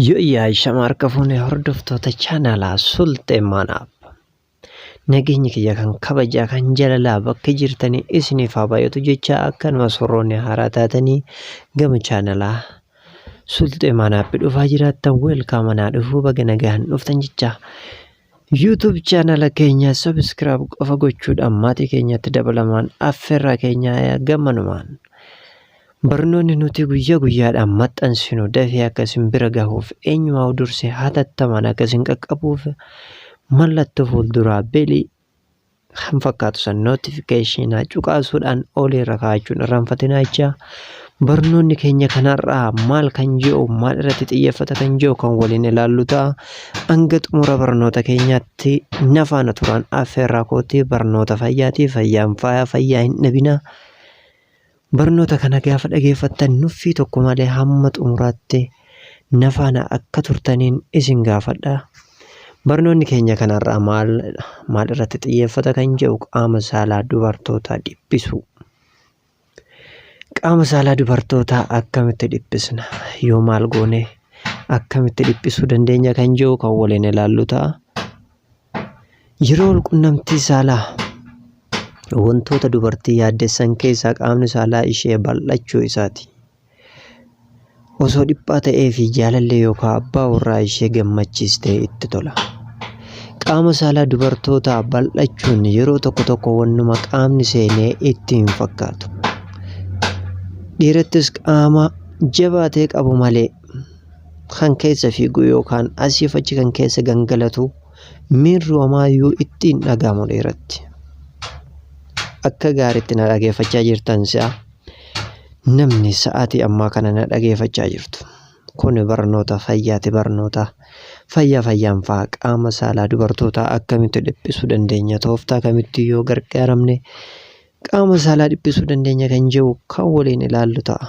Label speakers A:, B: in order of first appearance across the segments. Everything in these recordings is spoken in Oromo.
A: Yo'yaa shamarka fuunee hordoftoota chaanalaa Sulxee Manaaf nageenyi kiyya kan kabajaa kan jaalalaa bakka jirtanii isiniif haa baay'atu jecha akkanuma soroonni haaraa taatanii gama chaanalaa Sulxee Manaaf dhufaa jiraattan weelkaam anaa dhufuu baga nagaan dhuftan jecha YouTube chaanala keenya subscribe qofa gochuudhaan maatii keenyatti dabalamaan affeerraa keenya gammanumaan barnoonni nuti guyyaa guyyaadhaan maxxansinu dafee akkasiin bira gahuuf eenyumaa dursee hatattamaan akkasiin qaqqabuuf mallattoo fuulduraa beelii kan fakkaatu san notifiikeeshinaa cuqaasuudhaan oliirra kaa'achuun irraanfatinaa jecha barnoonni keenya kanarraa maal kan jiru maal irratti xiyyeeffata kan jiru kan waliin ilaallu ta'a. Hanga xumura barnoota keenyaatti nafaana turaan affeerraa kootii barnoota fayyaatiif fayyaan fayyaa hin dhabina. Barnoota kana gaafa dhageeffattan nuffii tokko malee hamma xumuraatti nafaana akka turtaniin isin gaafadha. Barnoonni keenya kanarraa maal irratti xiyyeeffata kan jedhu qaama saalaa dubartootaa dhiphisu. Qaama saalaa dubartootaa akkamitti dhiphisna? Yoo maal goone akkamitti dhiphisuu dandeenya kan jedhu kan waliin ilaallu ta'a. Yeroo walqunnamtii saalaa wantoota dubartii yaaddessan keessaa qaamni saalaa ishee bal'achuu isaati. Osoo dhiphaa ta'ee fi jaalallee yookaan abbaa warraa ishee gammachiistee itti tola. Qaama saalaa dubartootaa bal'achuun yeroo tokko wannuma qaamni seenee itti hin fakkaatu. Dhiirattis qaama jabaatee qabu malee kan keessa fiigu yookaan asiif achi kan keessa gangalatu miirri homaayyuu ittiin dhagahamu dhiiratti. Akka gaariitti na dhageeffachaa jirtan si'a namni sa'aatii ammaa kana na dhageeffachaa jirtu. Kun barnoota fayyaati. Barnoota fayyaan fa'aa qaama saalaa dubartootaa akkamitti dhiphisuu dandeenya? Tooftaa kamitti yoo gargaaramne qaama saalaa dhiphisuu dandeenya kan jedhu kan waliin ilaallu ta'a.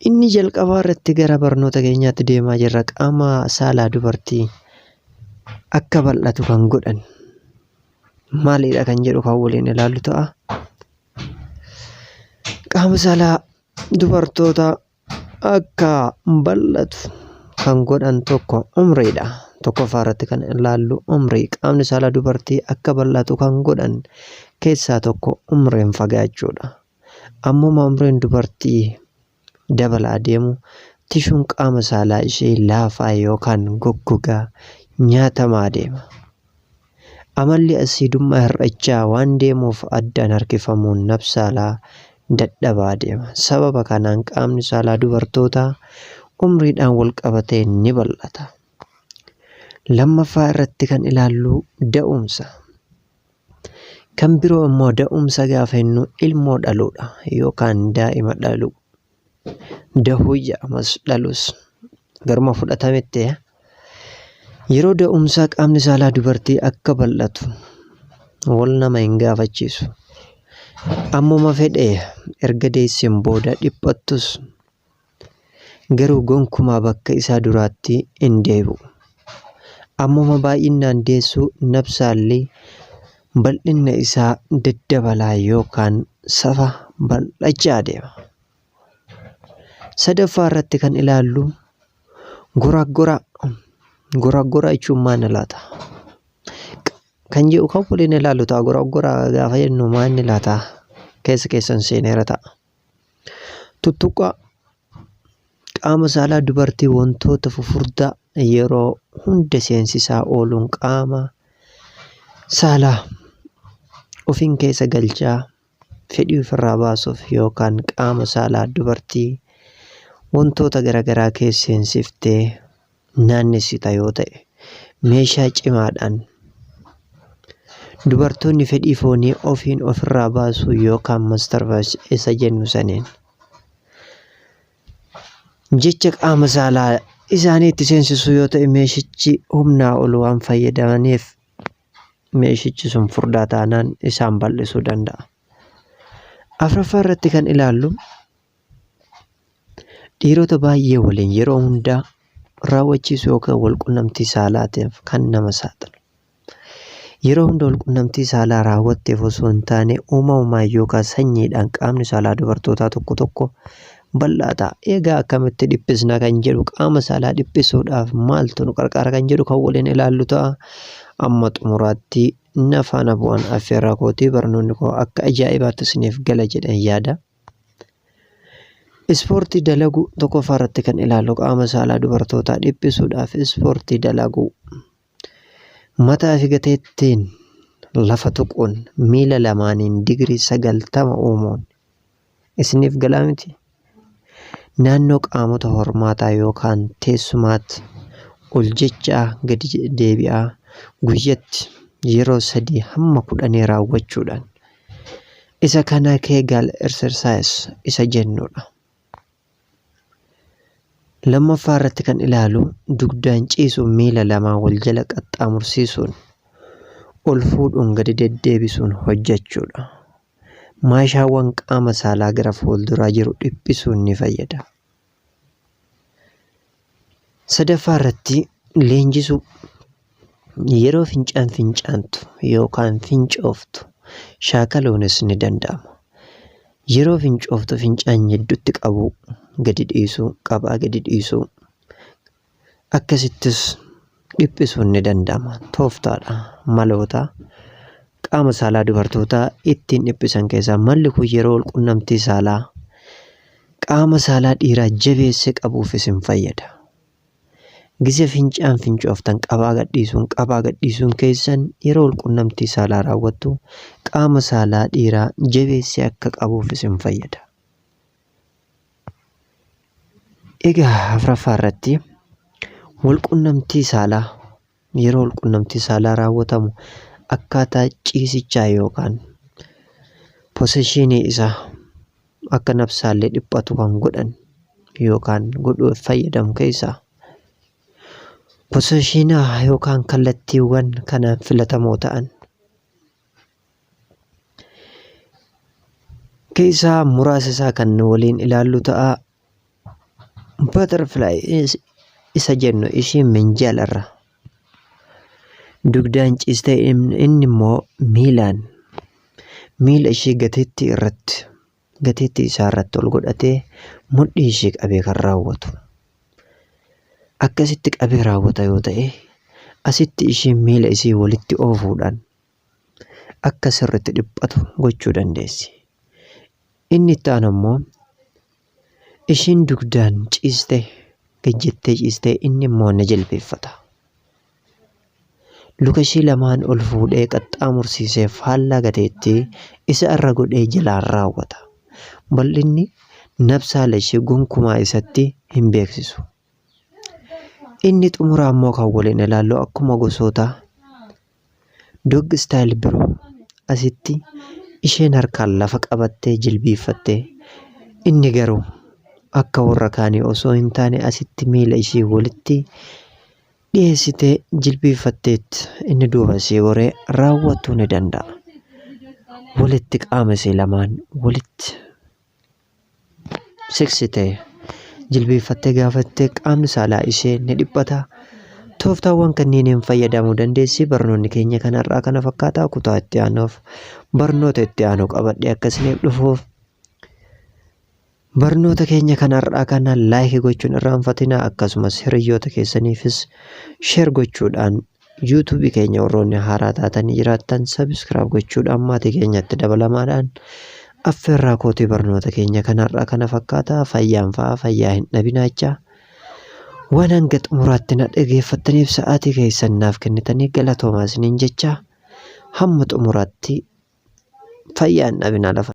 A: Inni jalqabaa irratti gara barnoota keenyaatti deemaa jirra. Qaama saalaa dubartii akka bal'atu kan godhan maalidha kan jedhu kan waliin ilaallu ta'a. Qaama saalaa dubartoota akka bal'atu kan godhan tokko umriidha. Tokkoffaa irratti kan ilaallu umrii. Qaamni saalaa dubartii akka bal'atu kan godhan keessaa tokko umriin fagaachuudha. Ammuma umriin dubartii dabalaa deemu tishuun qaama saalaa ishee laafaa yookaan goggogaa nyaatamaa deema. Amalli asiidummaa hir'achaa waan deemuuf addaan harkifamuun nafsaalaa dadhabaa deema. Sababa kanaan qaamni saalaa dubartootaa umriidhaan wal qabatee ni bal'ata. Lammaffaa irratti kan ilaallu da'umsa. Kan biroo immoo da'umsa gaafa jennu ilmoo dhaluudha yookaan daa'ima dhaluu. Dahuu jedhamas dhalus garuma fudhatametti yeroo da'umsaa qaamni saalaa dubartii akka bal'atu wal nama hin gaafachiisu. Ammuma fedhee erga deesseen booda dhiphattus garuu gonkumaa bakka isaa duraatti hin deebi'u. Ammuma baay'inaan deessuu nafsaallee bal'inna isaa daddabalaa yookaan safa bal'achaa deema. Sadaffaa irratti kan ilaallu goraaggoraa. Goraaggoraa jechuun maal laata? Kan jedhu kan waliin ilaallu ta'a. Goraaggoraa gaafa jennu maal laata? Keessan seeneera ta'a. Tuttuqqaa qaama saalaa dubartii wantoota fufurdaa yeroo hunda seensisaa ooluun qaama saalaa ofiin keessa galchaa fedhii ofirraa baasuuf yookaan qaama saalaa dubartii wantoota garaagaraa keessa seensiftee naannessita yoo ta'e meeshaa cimaadhaan dubartoonni fedhii foonii ofiin ofirraa baasuu yookaan mastarbaas isa jennu saniin jecha qaama saalaa isaanii itti seensisuu yoo ta'e meeshichi humnaa ol waan fayyadamaniif meeshichi sun furdaa taanaan isaan bal'isuu danda'a. Afuraffaa irratti kan ilaallu dhiirota baay'ee waliin yeroo hundaa raawwachiisu yookaan walqunnamtii saalaatiif kan nama saaxilu. Yeroo hunda walqunnamtii saalaa raawwatteef osoo hin taane uumamumaan yookaan sanyiidhaan qaamni saalaa dubartootaa tokko bal'aata. Egaa akkamitti dhiphisna kan jedhu qaama saalaa dhiphisuudhaaf maaltu nu qarqara kan jedhu kan waliin ilaallu ta'a. Amma xumuraatti na faana bu'aan affeerraa kootii barnoonni koo akka ajaa'ibaatti isiniif gala jedhan yaada. Ispoortii dalaguu tokkoffaa irratti kan ilaallu qaama saalaa dubartootaa dhiphisuudhaaf ispoortii dalaguu. Mataa fi gateettiin lafa tuquun miila lamaaniin digirii 90 uumuun isiniif galaa miti. Naannoo qaamota hormaataa yookaan teessumaatti ol jechaa gadi deebi'aa guyyatti yeroo 3 hamma 10 raawwachuudhaan isa kana Kegel exercise isa jennudha. Lammaffaa irratti kan ilaalu dugdaan ciisuun miila lamaa wal jala qaxxaamursiisuun ol fuudhuun gadi deddeebisuun hojjechuudha. Maashaawwan qaama saalaa gara fuulduraa jiru dhiphisuun ni fayyada. Sadaffaa irratti leenjisuu yeroo fincaantu yookaan fincooftu shaakaluunis ni danda'ama. Yeroo fincooftu fincaan jidduutti qabu gadi dhiisuu qabaa gadi dhiisuu akkasittis dhiphisuun ni danda'ama. Tooftaadha maloota qaama saalaa dubartootaa ittiin dhiphisan keessaa malli kun yeroo walqunnamtii saalaa qaama saalaa dhiiraa jabeessee qabuufis ni fayyada. Gise fincaan fincooftan qabaa gadhiisuun keessan yeroo walqunnamtii saalaa raawwattu qaama saalaa dhiiraa jabeessee akka qabuufis ni fayyada. Egaa afuraffaa irratti walqunnamtii saalaa yeroo walqunnamtii saalaa raawwatamu akkaataa ciisichaa yookaan poseshinii isaa akka nafsaallee dhiphatu kan godhan yookaan godhuuf fayyadamu keessaa poseshinaa yookaan kallattiiwwan kanaan filatamoo ta'an keessaa muraasa isaa kan waliin ilaallu ta'a. Butterfly isa jennu isheen minjaalarra dugdaan ciistee inni immoo miila ishee gateettii isaa irratti ol godhatee mudhii ishee qabee kan raawwatu. Akkasitti qabee raawwata yoo ta'e asitti isheen miila isii walitti oofuudhaan akka sirriitti dhiphatu gochuu dandeessi. Inni itti aanu immoo ishiin dugdaan ciistee gajjettee ciistee inni immoo ni jilbeeffata. Luka ishee lamaan ol fuudhee qaxxaamursiisee faallaa gateettii isa irra godhee jalaan raawwata. Bal'inni nafsaala ishee gonkumaa isatti hin beeksisu. Inni xumuraa immoo kan waliin ilaallu akkuma gosoota dog style biroo asitti isheen harkaan lafa qabattee jilbiiffattee inni garuu akka warra kaanii osoo hin taane asitti miila ishee walitti dhiyeessitee jilbiiffatteetti inni duuba ishee goree raawwachuu ni danda'a. Walitti qaama ishee lamaan walitti siqsitee jilbiiffattee gaafattee qaamni saalaa ishee ni dhiphata. Tooftaawwan kanneeniin fayyadamuu dandeessi. Barnoonni keenya kanarraa kana fakkaataa kutaa itti aanuuf barnoota itti aanu qabadhee akkasiniif dhufuuf barnoota keenya kanarraa kana laayikii gochuun irraanfatinaa akkasumas hiriyoota keessaniifis sheer gochuudhaan yuutuubii keenya warroonni haaraa taatanii jiraattan sabiskiraayib gochuudhaan maatii keenyatti dabalamaadhaan affeerraa kootii barnoota keenya kanarraa kana fakkaataa fayyaan fa'aa fayyaa hin dhabinaachaa waan hanga xumuraatti na dhageeffattaniif sa'aatii keessan naaf kennitanii galatoomaa isiniin jechaa hamma xumuraatti fayyaa hin dhabinaa lafa.